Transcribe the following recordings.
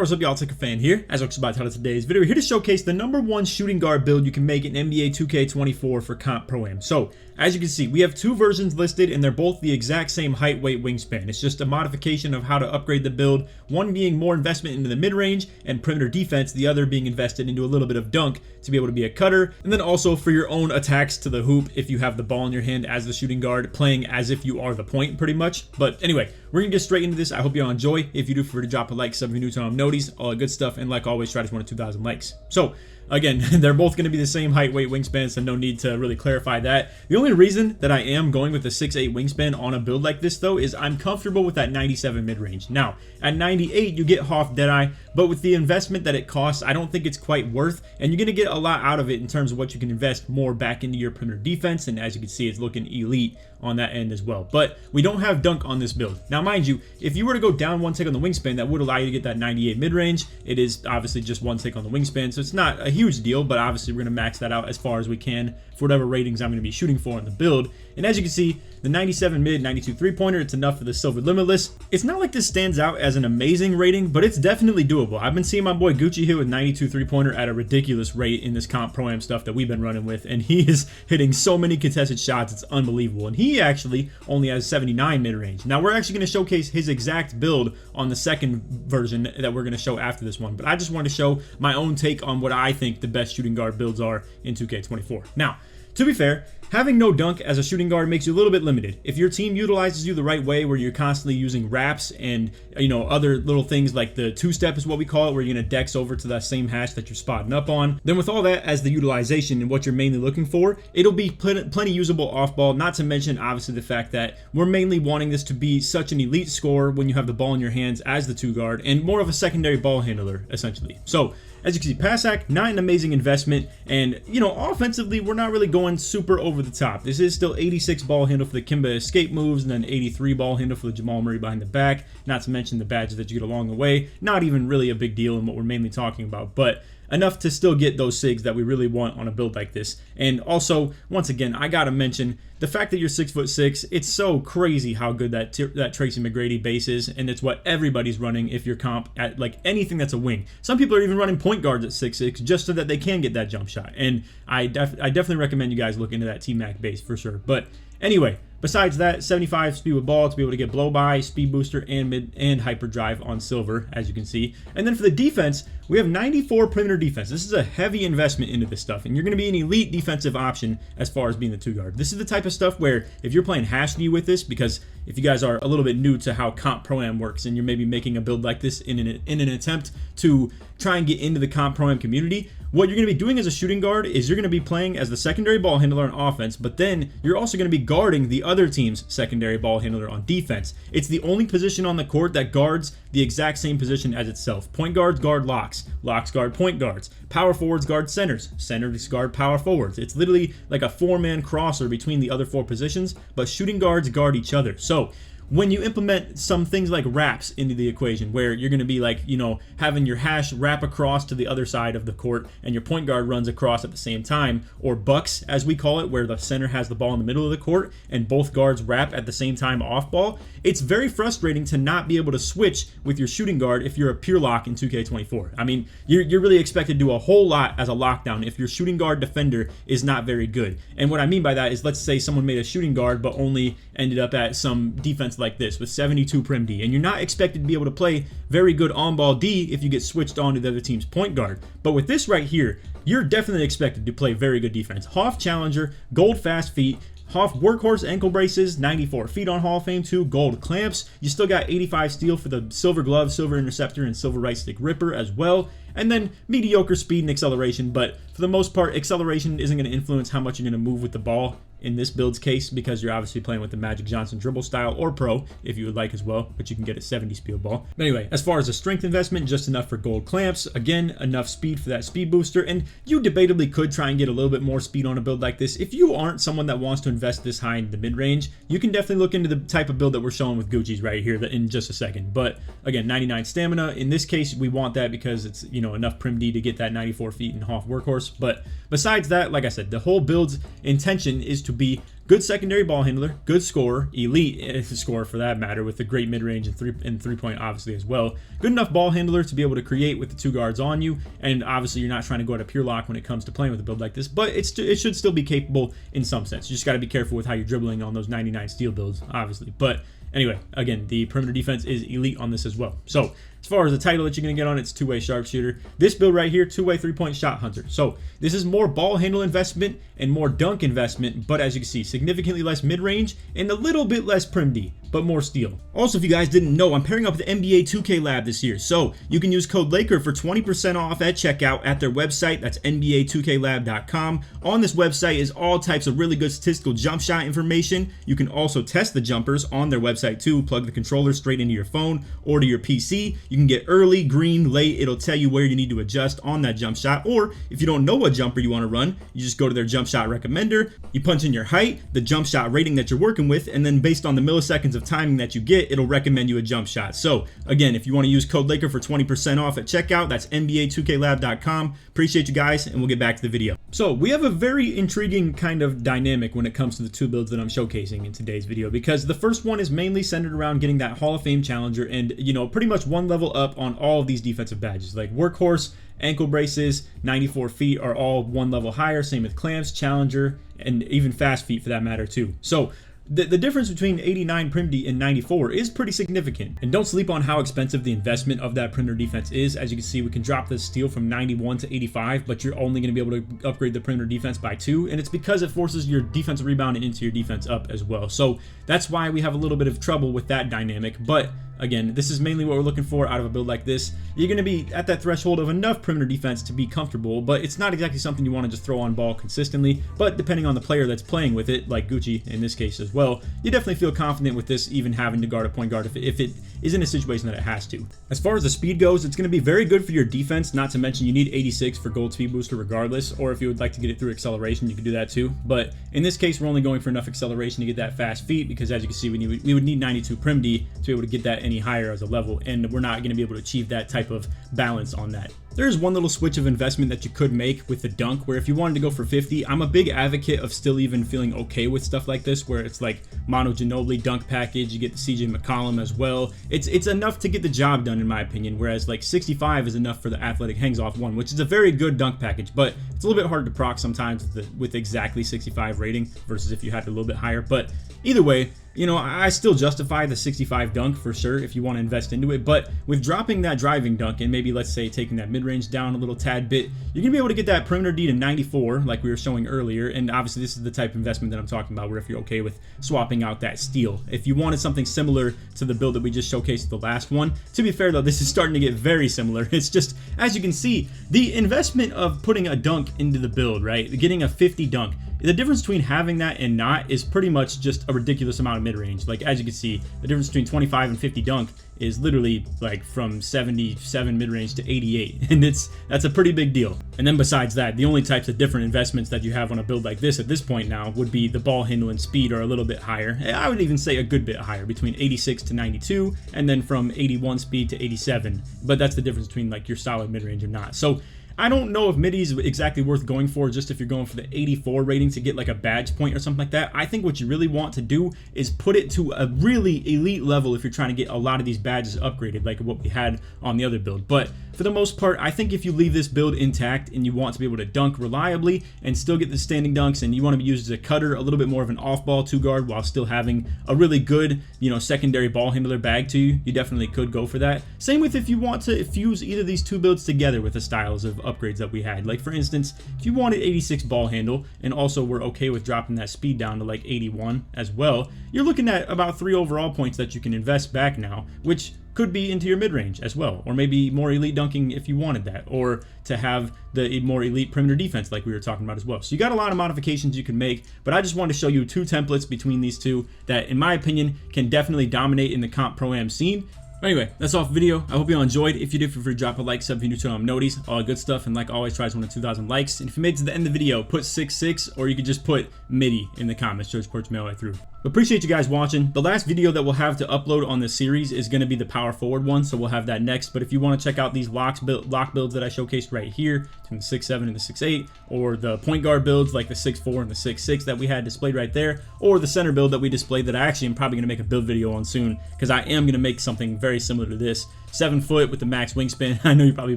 What's up, y'all? It's LakerFan here. As I was about to title today's video, we're here to showcase the #1 shooting guard build you can make in NBA 2K24 for Comp Pro-Am. So, as you can see, we have two versions listed, and they're both the exact same height, weight, wingspan. It's just a modification of how to upgrade the build, one being more investment into the mid-range and perimeter defense, the other being invested into a little bit of dunk to be able to be a cutter, and then also for your own attacks to the hoop if you have the ball in your hand as the shooting guard, playing as if you are the point, pretty much. But anyway, we're gonna get straight into this. I hope y'all enjoy. If you do, feel free to drop a like, sub if you're new to noties, all that good stuff, and like always, try to 1 to 2,000 likes. So again, they're both going to be the same height, weight, wingspan, so no need to really clarify that. The only reason that I am going with a 6'8 wingspan on a build like this, though, is I'm comfortable with that 97 mid-range. Now, at 98, you get Hoff Deadeye, but with the investment that it costs, I don't think it's quite worth, and you're going to get a lot out of it in terms of what you can invest more back into your perimeter defense, and as you can see, it's looking elite on that end as well. But we don't have dunk on this build. Now, mind you, if you were to go down 1 tick on the wingspan, that would allow you to get that 98 mid-range. It is obviously just 1 tick on the wingspan, so it's not a huge deal, but obviously we're going to max that out as far as we can for whatever ratings I'm going to be shooting for in the build. And as you can see, the 97 mid, 92 three-pointer, it's enough for the silver limitless. It's not like this stands out as an amazing rating, but it's definitely doable. I've been seeing my boy Gucci hit with 92 three-pointer at a ridiculous rate in this Comp Pro-Am stuff that we've been running with, and he is hitting so many contested shots, it's unbelievable. And he actually only has 79 mid-range. Now, we're actually going to showcase his exact build on the second version that we're going to show after this one, but I just wanted to show my own take on what I think the best shooting guard builds are in 2K24. Now, to be fair, having no dunk as a shooting guard makes you a little bit limited. If your team utilizes you the right way, where you're constantly using wraps and, you know, other little things like the two-step is what we call it, where you're going to dex over to that same hash that you're spotting up on, then with all that as the utilization and what you're mainly looking for, it'll be plenty usable off-ball, not to mention, obviously, the fact that we're mainly wanting this to be such an elite scorer when you have the ball in your hands as the two-guard, and more of a secondary ball handler, essentially. So, as you can see, pass hack, not an amazing investment, and, you know, offensively, we're not really going super over the top. This is still 86 ball handle for the Kimba escape moves, and then 83 ball handle for the Jamal Murray behind the back, not to mention the badges that you get along the way. Not even really a big deal in what we're mainly talking about, but enough to still get those SIGs that we really want on a build like this. And also, once again, I gotta mention the fact that you're 6'6", it's so crazy how good that Tracy McGrady base is, and it's what everybody's running if you're comp at like anything that's a wing. Some people are even running point guards at 6'6" just so that they can get that jump shot. And I definitely recommend you guys look into that T-Mac base for sure. But anyway, besides that, 75 speed with ball to be able to get blow by, speed booster, and mid and hyperdrive on silver, as you can see. And then for the defense, we have 94 perimeter defense. This is a heavy investment into this stuff, and you're going to be an elite defensive option as far as being the two guard. This is the type of stuff where if you're playing hash D with this, because if you guys are a little bit new to how Comp Pro-Am works and you're maybe making a build like this in an attempt to try and get into the Comp Pro-Am community, what you're going to be doing as a shooting guard is you're going to be playing as the secondary ball handler on offense, but then you're also going to be guarding the other team's secondary ball handler on defense. It's the only position on the court that guards the exact same position as itself. Point guards guard locks, locks guard point guards, power forwards guard centers, centers guard power forwards. It's literally like a four-man crosser between the other four positions, but shooting guards guard each other. So when you implement some things like wraps into the equation, where you're going to be like, you know, having your hash wrap across to the other side of the court and your point guard runs across at the same time, or bucks as we call it, where the center has the ball in the middle of the court and both guards wrap at the same time off ball, it's very frustrating to not be able to switch with your shooting guard if you're a pure lock in 2K24. I mean, you're really expected to do a whole lot as a lockdown if your shooting guard defender is not very good. And what I mean by that is, let's say someone made a shooting guard but only ended up at some defense like this with 72 prim D, and you're not expected to be able to play very good on-ball D if you get switched on to the other team's point guard. But with this right here, you're definitely expected to play very good defense. Hoff Challenger, gold fast feet, Hoff workhorse ankle braces, 94 feet on Hall of Fame 2, gold clamps. You still got 85 steel for the silver glove, silver interceptor, and silver right stick ripper as well. And then mediocre speed and acceleration, but for the most part, acceleration isn't going to influence how much you're going to move with the ball in this build's case, because you're obviously playing with the Magic Johnson dribble style, or pro if you would like as well, but you can get a 70 speed ball. But anyway, as far as the strength investment, just enough for gold clamps, again, enough speed for that speed booster, and you debatably could try and get a little bit more speed on a build like this. If you aren't someone that wants to invest this high in the mid-range, you can definitely look into the type of build that we're showing with Gucci's right here in just a second. But again, 99 stamina, in this case, we want that because it's, you know, enough prim D to get that 94 feet in Hoff workhorse. But besides that, like I said, the whole build's intention is to to be good secondary ball handler, good scorer, elite scorer for that matter, with a great mid-range and three-point obviously as well. Good enough ball handler to be able to create with the 2 guards on you, and obviously you're not trying to go at a pure lock when it comes to playing with a build like this, but it should still be capable in some sense. You just got to be careful with how you're dribbling on those 99 steal builds, obviously. But anyway, again, the perimeter defense is elite on this as well. So as far as the title that you're going to get on, it's 2-way sharpshooter. This build right here, 2-way 3-point shot hunter. So this is more ball handle investment and more dunk investment, but as you can see, significantly less mid-range and a little bit less prim D, but more steal. Also, if you guys didn't know, I'm pairing up with the NBA 2K Lab this year, so you can use code LAKER for 20% off at checkout at their website. That's NBA2KLab.com. On this website is all types of really good statistical jump shot information. You can also test the jumpers on their website too. Plug the controller straight into your phone or to your PC. You can get early, green, late. It'll tell you where you need to adjust on that jump shot. Or if you don't know what jumper you want to run, you just go to their jump shot recommender. You punch in your height, the jump shot rating that you're working with, and then based on the milliseconds of timing that you get, it'll recommend you a jump shot. So again, if you want to use code LAKER for 20% off at checkout, that's NBA2KLab.com. Appreciate you guys, and we'll get back to the video. So we have a very intriguing kind of dynamic when it comes to the 2 builds that I'm showcasing in today's video, because the first one is mainly centered around getting that Hall of Fame challenger and, you know, pretty much one level up on all of these defensive badges. Like workhorse, ankle braces, 94 feet are all 1 level higher. Same with clamps, challenger, and even fast feet for that matter too. So the difference between 89 prim D and 94 is pretty significant. And don't sleep on how expensive the investment of that perimeter defense is. As you can see, we can drop the steal from 91 to 85, but you're only going to be able to upgrade the perimeter defense by 2, and it's because it forces your defensive rebound into your defense up as well. So that's why we have a little bit of trouble with that dynamic. But again, this is mainly what we're looking for out of a build like this. You're going to be at that threshold of enough perimeter defense to be comfortable, but it's not exactly something you want to just throw on ball consistently. But depending on the player that's playing with it, like Gucci in this case as well, you definitely feel confident with this, even having to guard a point guard if it is in a situation that it has to. As far as the speed goes, it's going to be very good for your defense, not to mention you need 86 for gold speed booster regardless, or if you would like to get it through acceleration, you can do that too. But in this case, we're only going for enough acceleration to get that fast feet, because as you can see, we would need 92 prim D to be able to get that any higher as a level, and we're not going to be able to achieve that type of balance on that. There's one little switch of investment that you could make with the dunk, where if you wanted to go for 50, I'm a big advocate of still even feeling okay with stuff like this, where it's like Mono Ginobili dunk package, you get the CJ McCollum as well. It's enough to get the job done in my opinion, whereas like 65 is enough for the athletic hangs off one, which is a very good dunk package, but it's a little bit hard to proc sometimes with exactly 65 rating versus if you had it a little bit higher. But either way, you know, I still justify the 65 dunk for sure if you want to invest into it, but with dropping that driving dunk and maybe let's say taking that mid-range down a little tad bit, you're gonna be able to get that perimeter D to 94 like we were showing earlier. And obviously this is the type of investment that I'm talking about, where if you're okay with swapping out that steal, if you wanted something similar to the build that we just showcased the last one. To be fair though, this is starting to get very similar. It's just, as you can see, the investment of putting a dunk into the build, right, getting a 50 dunk, the difference between having that and not is pretty much just a ridiculous amount of mid-range. Like as you can see, the difference between 25 and 50 dunk is literally like from 77 mid-range to 88, and that's a pretty big deal. And then besides that, the only types of different investments that you have on a build like this at this point now would be the ball handle and speed are a little bit higher. I would even say a good bit higher, between 86 to 92, and then from 81 speed to 87. But that's the difference between like your solid mid-range or not. So I don't know if midi is exactly worth going for, just if you're going for the 84 rating to get like a badge point or something like that. I think what you really want to do is put it to a really elite level if you're trying to get a lot of these badges upgraded like what we had on the other build. But for the most part, I think if you leave this build intact and you want to be able to dunk reliably and still get the standing dunks, and you want to be used as a cutter, a little bit more of an off-ball 2-guard while still having a really good, you know, secondary ball handler bag to you, you definitely could go for that. Same with if you want to fuse either of these 2 builds together with the styles of upgrades that we had. Like for instance, if you wanted 86 ball handle and also were okay with dropping that speed down to like 81 as well, you're looking at about 3 overall points that you can invest back now, which could be into your mid-range as well, or maybe more elite dunking if you wanted that, or to have the more elite perimeter defense like we were talking about as well. So you got a lot of modifications you can make, but I just wanted to show you 2 templates between these 2 that in my opinion can definitely dominate in the comp pro-am scene. Anyway, that's all for the video. I hope you all enjoyed. If you did, feel free to drop a like, sub if you're new to noties, all good stuff, and like always, tries 1 to 2,000 likes. And if you made it to the end of the video, put 6-6, or you could just put MIDI in the comments. George Porch mail right through. Appreciate you guys watching. The last video that we'll have to upload on this series is going to be the power forward one, so we'll have that next. But if you want to check out these lock builds that I showcased right here, between the 6'7 and the 6'8, or the point guard builds like the 6'4 and the 6'6 that we had displayed right there, or the center build that we displayed that I actually am probably going to make a build video on soon, because I am going to make something very similar to this. 7 foot with the max wingspan. I know you probably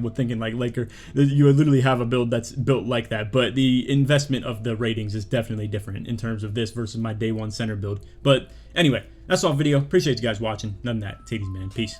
were thinking like Laker, you would literally have a build that's built like that, but the investment of the ratings is definitely different in terms of this versus my day one center build. But anyway, that's all video. Appreciate you guys watching. None of that. Titties, man. Peace.